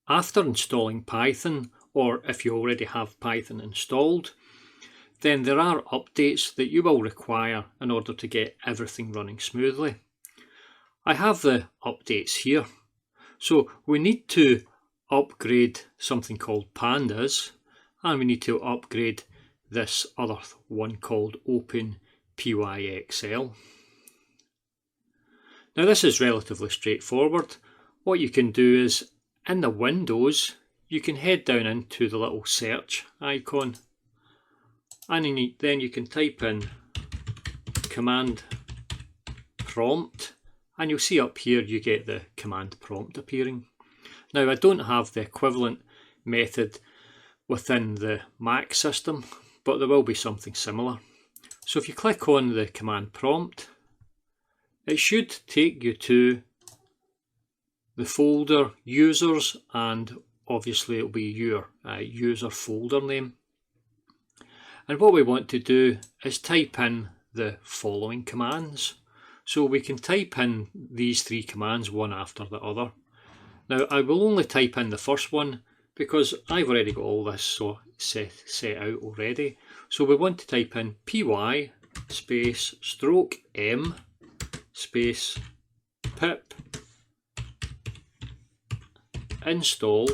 After installing Python, or if you already have Python installed, then there are updates that you will require in order to get everything running smoothly. I have the updates here. So we need to upgrade something called pandas, and we need to upgrade this other one called OpenPyXL. Now this is relatively straightforward. What you can do is, in the Windows, you can head down into the little search icon, and then you can type in command prompt, and you'll see up here you get the command prompt appearing. Now I don't have the equivalent method within the Mac system, but there will be something similar. So if you click on the command prompt, it should take you to the folder users, and obviously it will be your user folder name. And what we want to do is type in the following commands. So we can type in these three commands one after the other. Now I will only type in the first one because I've already got all this set out already. So we want to type in py space stroke m space pip install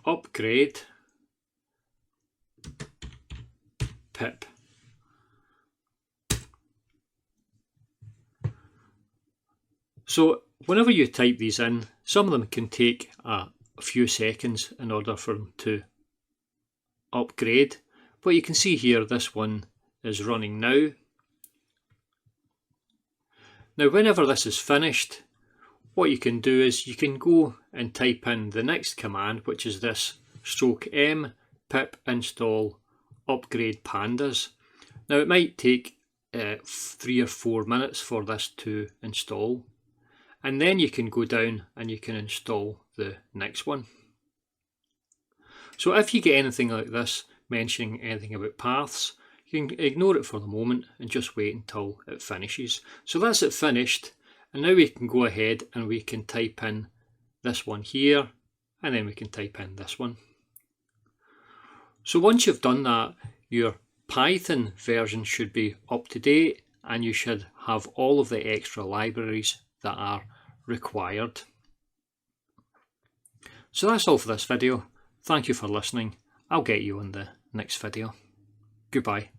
upgrade pip. So whenever you type these in, some of them can take a few seconds in order for them to upgrade, but you can see here this one is running now. Now whenever this is finished, what you can do is you can go and type in the next command, which is this stroke m pip install upgrade pandas. Now it might take 3 or 4 minutes for this to install, and then you can go down and you can install the next one. So if you get anything like this mentioning anything about paths, you can ignore it for the moment and just wait until it finishes. So that's it finished, and now we can go ahead and we can type in this one here, and then we can type in this one. So once you've done that, your Python version should be up to date, and you should have all of the extra libraries that are required. So that's all for this video. Thank you for listening. I'll get you on the next video. Goodbye.